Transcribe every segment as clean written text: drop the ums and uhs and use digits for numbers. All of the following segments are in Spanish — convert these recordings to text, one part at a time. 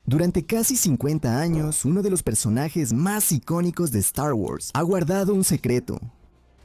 Durante casi 50 años, uno de los personajes más icónicos de Star Wars ha guardado un secreto.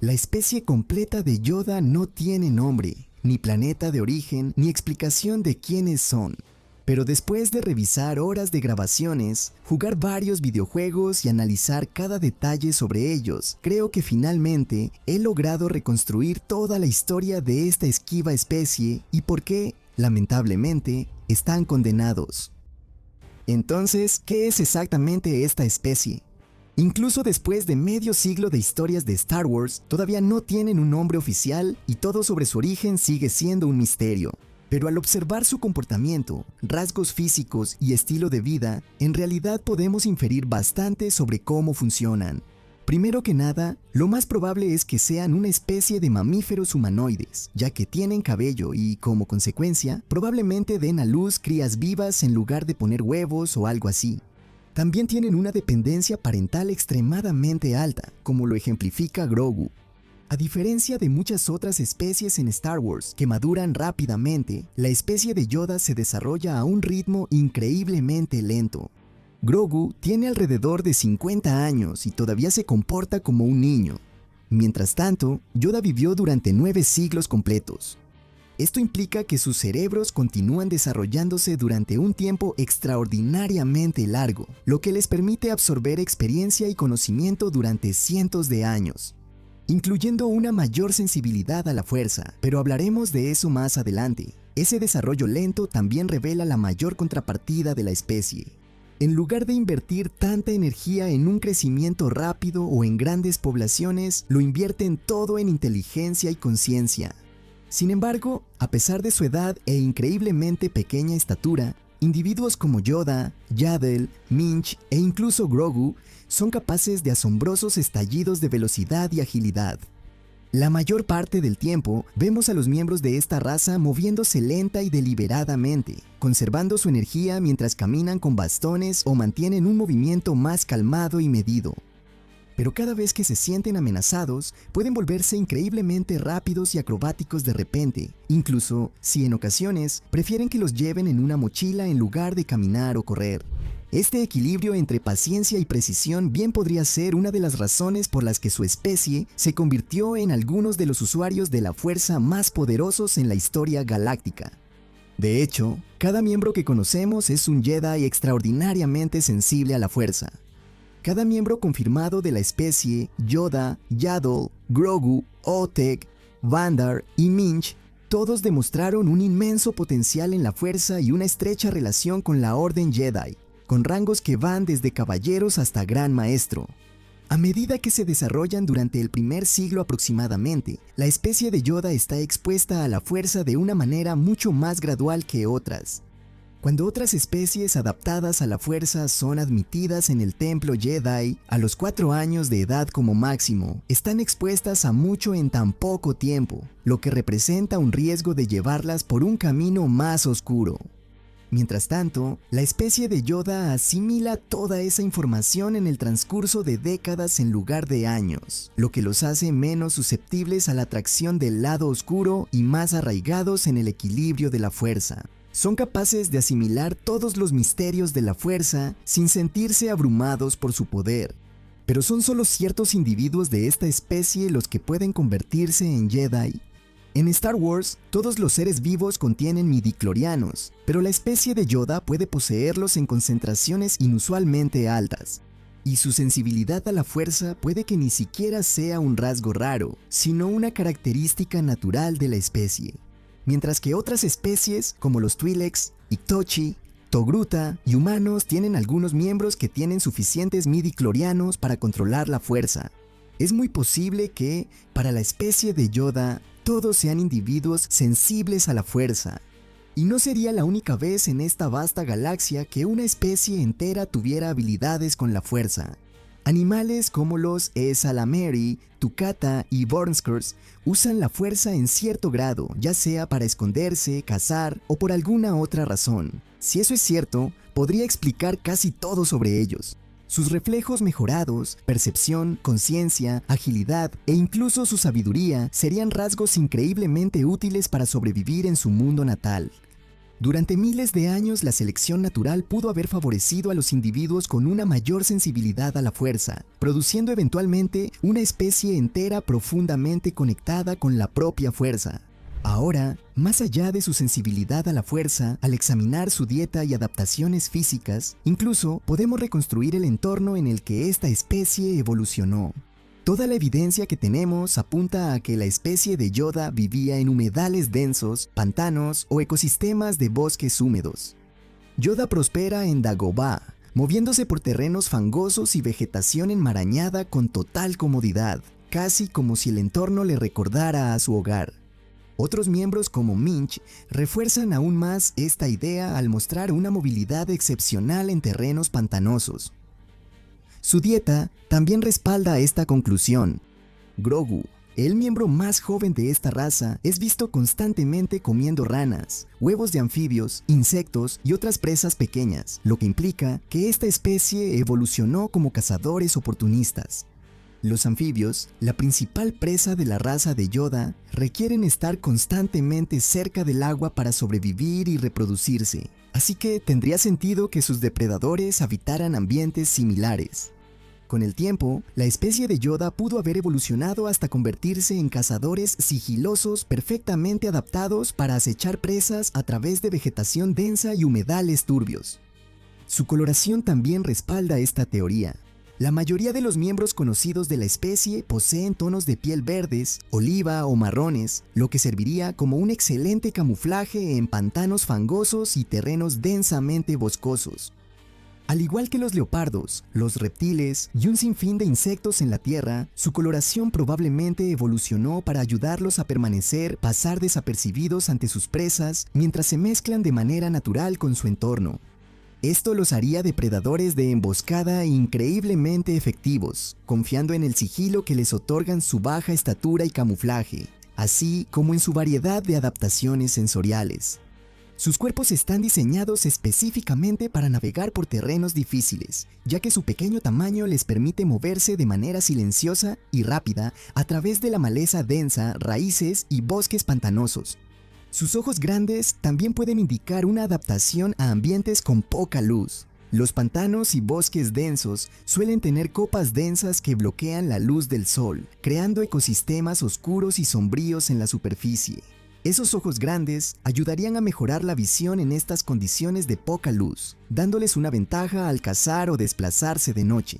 La especie completa de Yoda no tiene nombre, ni planeta de origen, ni explicación de quiénes son. Pero después de revisar horas de grabaciones, jugar varios videojuegos y analizar cada detalle sobre ellos, creo que finalmente he logrado reconstruir toda la historia de esta esquiva especie y por qué, lamentablemente, están condenados. Entonces, ¿qué es exactamente esta especie? Incluso después de medio siglo de historias de Star Wars, todavía no tienen un nombre oficial y todo sobre su origen sigue siendo un misterio. Pero al observar su comportamiento, rasgos físicos y estilo de vida, en realidad podemos inferir bastante sobre cómo funcionan. Primero que nada, lo más probable es que sean una especie de mamíferos humanoides, ya que tienen cabello y, como consecuencia, probablemente den a luz crías vivas en lugar de poner huevos o algo así. También tienen una dependencia parental extremadamente alta, como lo ejemplifica Grogu. A diferencia de muchas otras especies en Star Wars que maduran rápidamente, la especie de Yoda se desarrolla a un ritmo increíblemente lento. Grogu tiene alrededor de 50 años y todavía se comporta como un niño. Mientras tanto, Yoda vivió durante 9 siglos completos. Esto implica que sus cerebros continúan desarrollándose durante un tiempo extraordinariamente largo, lo que les permite absorber experiencia y conocimiento durante cientos de años, incluyendo una mayor sensibilidad a la fuerza, pero hablaremos de eso más adelante. Ese desarrollo lento también revela la mayor contrapartida de la especie. En lugar de invertir tanta energía en un crecimiento rápido o en grandes poblaciones, lo invierten todo en inteligencia y conciencia. Sin embargo, a pesar de su edad e increíblemente pequeña estatura, individuos como Yoda, Yaddle, Minch e incluso Grogu son capaces de asombrosos estallidos de velocidad y agilidad. La mayor parte del tiempo vemos a los miembros de esta raza moviéndose lenta y deliberadamente, conservando su energía mientras caminan con bastones o mantienen un movimiento más calmado y medido. Pero cada vez que se sienten amenazados, pueden volverse increíblemente rápidos y acrobáticos de repente, incluso si en ocasiones prefieren que los lleven en una mochila en lugar de caminar o correr. Este equilibrio entre paciencia y precisión bien podría ser una de las razones por las que su especie se convirtió en algunos de los usuarios de la fuerza más poderosos en la historia galáctica. De hecho, cada miembro que conocemos es un Jedi extraordinariamente sensible a la fuerza. Cada miembro confirmado de la especie, Yoda, Yaddle, Grogu, Otek, Vandar y Minch, todos demostraron un inmenso potencial en la fuerza y una estrecha relación con la Orden Jedi, con rangos que van desde caballeros hasta gran maestro. A medida que se desarrollan durante el primer siglo aproximadamente, la especie de Yoda está expuesta a la fuerza de una manera mucho más gradual que otras. Cuando otras especies adaptadas a la fuerza son admitidas en el templo Jedi, a los 4 años de edad como máximo, están expuestas a mucho en tan poco tiempo, lo que representa un riesgo de llevarlas por un camino más oscuro. Mientras tanto, la especie de Yoda asimila toda esa información en el transcurso de décadas en lugar de años, lo que los hace menos susceptibles a la atracción del lado oscuro y más arraigados en el equilibrio de la fuerza. Son capaces de asimilar todos los misterios de la fuerza sin sentirse abrumados por su poder. Pero son solo ciertos individuos de esta especie los que pueden convertirse en Jedi. En Star Wars, todos los seres vivos contienen midichlorianos, pero la especie de Yoda puede poseerlos en concentraciones inusualmente altas. Y su sensibilidad a la fuerza puede que ni siquiera sea un rasgo raro, sino una característica natural de la especie. Mientras que otras especies, como los Twi'leks, Iktochi, Togruta y humanos tienen algunos miembros que tienen suficientes midichlorianos para controlar la fuerza. Es muy posible que, para la especie de Yoda, todos sean individuos sensibles a la fuerza. Y no sería la única vez en esta vasta galaxia que una especie entera tuviera habilidades con la fuerza. Animales como los Salameri, Tukata y Bornskurs usan la fuerza en cierto grado, ya sea para esconderse, cazar o por alguna otra razón. Si eso es cierto, podría explicar casi todo sobre ellos. Sus reflejos mejorados, percepción, conciencia, agilidad e incluso su sabiduría serían rasgos increíblemente útiles para sobrevivir en su mundo natal. Durante miles de años, la selección natural pudo haber favorecido a los individuos con una mayor sensibilidad a la fuerza, produciendo eventualmente una especie entera profundamente conectada con la propia fuerza. Ahora, más allá de su sensibilidad a la fuerza, al examinar su dieta y adaptaciones físicas, incluso podemos reconstruir el entorno en el que esta especie evolucionó. Toda la evidencia que tenemos apunta a que la especie de Yoda vivía en humedales densos, pantanos o ecosistemas de bosques húmedos. Yoda prospera en Dagobah, moviéndose por terrenos fangosos y vegetación enmarañada con total comodidad, casi como si el entorno le recordara a su hogar. Otros miembros como Minch refuerzan aún más esta idea al mostrar una movilidad excepcional en terrenos pantanosos. Su dieta también respalda esta conclusión. Grogu, el miembro más joven de esta raza, es visto constantemente comiendo ranas, huevos de anfibios, insectos y otras presas pequeñas, lo que implica que esta especie evolucionó como cazadores oportunistas. Los anfibios, la principal presa de la raza de Yoda, requieren estar constantemente cerca del agua para sobrevivir y reproducirse, así que tendría sentido que sus depredadores habitaran ambientes similares. Con el tiempo, la especie de Yoda pudo haber evolucionado hasta convertirse en cazadores sigilosos perfectamente adaptados para acechar presas a través de vegetación densa y humedales turbios. Su coloración también respalda esta teoría. La mayoría de los miembros conocidos de la especie poseen tonos de piel verdes, oliva o marrones, lo que serviría como un excelente camuflaje en pantanos fangosos y terrenos densamente boscosos. Al igual que los leopardos, los reptiles y un sinfín de insectos en la Tierra, su coloración probablemente evolucionó para ayudarlos a pasar desapercibidos ante sus presas mientras se mezclan de manera natural con su entorno. Esto los haría depredadores de emboscada increíblemente efectivos, confiando en el sigilo que les otorgan su baja estatura y camuflaje, así como en su variedad de adaptaciones sensoriales. Sus cuerpos están diseñados específicamente para navegar por terrenos difíciles, ya que su pequeño tamaño les permite moverse de manera silenciosa y rápida a través de la maleza densa, raíces y bosques pantanosos. Sus ojos grandes también pueden indicar una adaptación a ambientes con poca luz. Los pantanos y bosques densos suelen tener copas densas que bloquean la luz del sol, creando ecosistemas oscuros y sombríos en la superficie. Esos ojos grandes ayudarían a mejorar la visión en estas condiciones de poca luz, dándoles una ventaja al cazar o desplazarse de noche.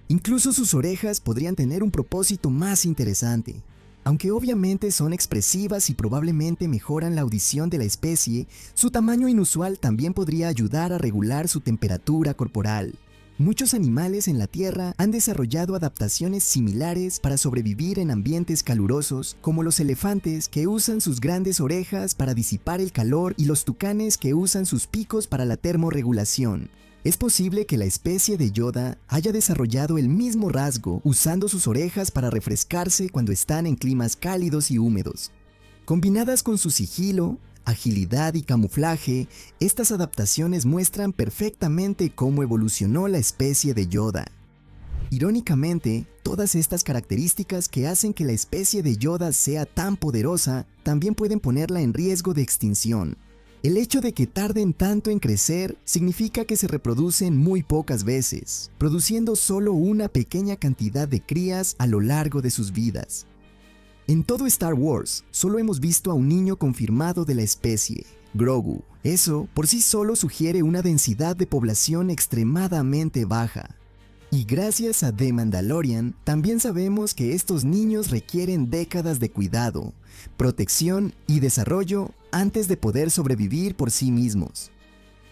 Incluso sus orejas podrían tener un propósito más interesante. Aunque obviamente son expresivas y probablemente mejoran la audición de la especie, su tamaño inusual también podría ayudar a regular su temperatura corporal. Muchos animales en la Tierra han desarrollado adaptaciones similares para sobrevivir en ambientes calurosos, como los elefantes que usan sus grandes orejas para disipar el calor y los tucanes que usan sus picos para la termorregulación. Es posible que la especie de Yoda haya desarrollado el mismo rasgo usando sus orejas para refrescarse cuando están en climas cálidos y húmedos. Combinadas con su sigilo, agilidad y camuflaje, estas adaptaciones muestran perfectamente cómo evolucionó la especie de Yoda. Irónicamente, todas estas características que hacen que la especie de Yoda sea tan poderosa también pueden ponerla en riesgo de extinción. El hecho de que tarden tanto en crecer significa que se reproducen muy pocas veces, produciendo solo una pequeña cantidad de crías a lo largo de sus vidas. En todo Star Wars, solo hemos visto a un niño confirmado de la especie, Grogu. Eso por sí solo sugiere una densidad de población extremadamente baja. Y gracias a The Mandalorian, también sabemos que estos niños requieren décadas de cuidado, protección y desarrollo antes de poder sobrevivir por sí mismos.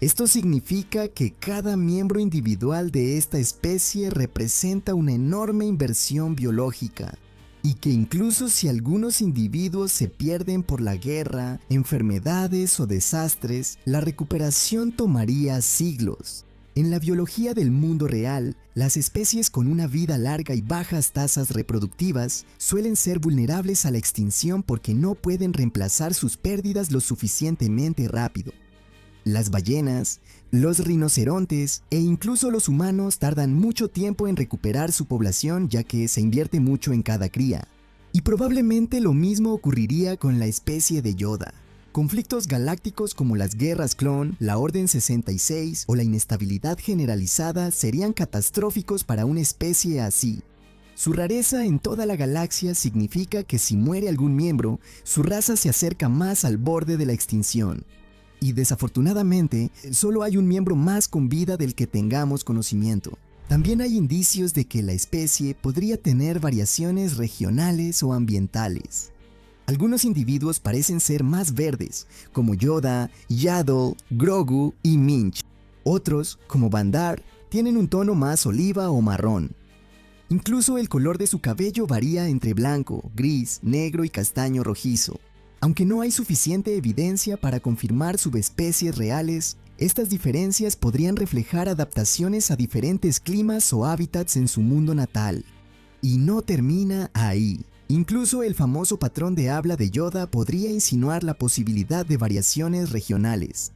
Esto significa que cada miembro individual de esta especie representa una enorme inversión biológica, y que incluso si algunos individuos se pierden por la guerra, enfermedades o desastres, la recuperación tomaría siglos. En la biología del mundo real, las especies con una vida larga y bajas tasas reproductivas suelen ser vulnerables a la extinción porque no pueden reemplazar sus pérdidas lo suficientemente rápido. Las ballenas, los rinocerontes e incluso los humanos tardan mucho tiempo en recuperar su población ya que se invierte mucho en cada cría. Y probablemente lo mismo ocurriría con la especie de Yoda. Conflictos galácticos como las guerras clon, la Orden 66 o la inestabilidad generalizada serían catastróficos para una especie así. Su rareza en toda la galaxia significa que si muere algún miembro, su raza se acerca más al borde de la extinción. Y desafortunadamente, solo hay un miembro más con vida del que tengamos conocimiento. También hay indicios de que la especie podría tener variaciones regionales o ambientales. Algunos individuos parecen ser más verdes, como Yoda, Yaddle, Grogu y Minch. Otros, como Bandar, tienen un tono más oliva o marrón. Incluso el color de su cabello varía entre blanco, gris, negro y castaño rojizo. Aunque no hay suficiente evidencia para confirmar subespecies reales, estas diferencias podrían reflejar adaptaciones a diferentes climas o hábitats en su mundo natal. Y no termina ahí. Incluso el famoso patrón de habla de Yoda podría insinuar la posibilidad de variaciones regionales.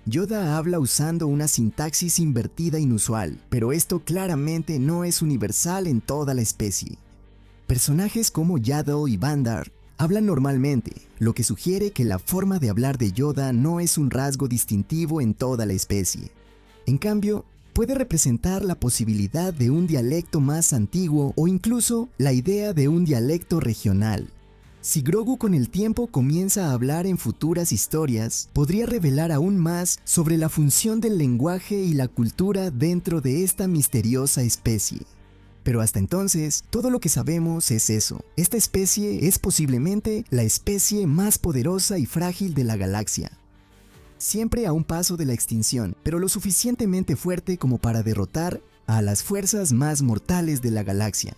Yoda habla usando una sintaxis invertida inusual, pero esto claramente no es universal en toda la especie. Personajes como Yaddle y Bandar hablan normalmente, lo que sugiere que la forma de hablar de Yoda no es un rasgo distintivo en toda la especie. En cambio, puede representar la posibilidad de un dialecto más antiguo o incluso la idea de un dialecto regional. Si Grogu con el tiempo comienza a hablar en futuras historias, podría revelar aún más sobre la función del lenguaje y la cultura dentro de esta misteriosa especie. Pero hasta entonces, todo lo que sabemos es eso. Esta especie es posiblemente la especie más poderosa y frágil de la galaxia. Siempre a un paso de la extinción, pero lo suficientemente fuerte como para derrotar a las fuerzas más mortales de la galaxia.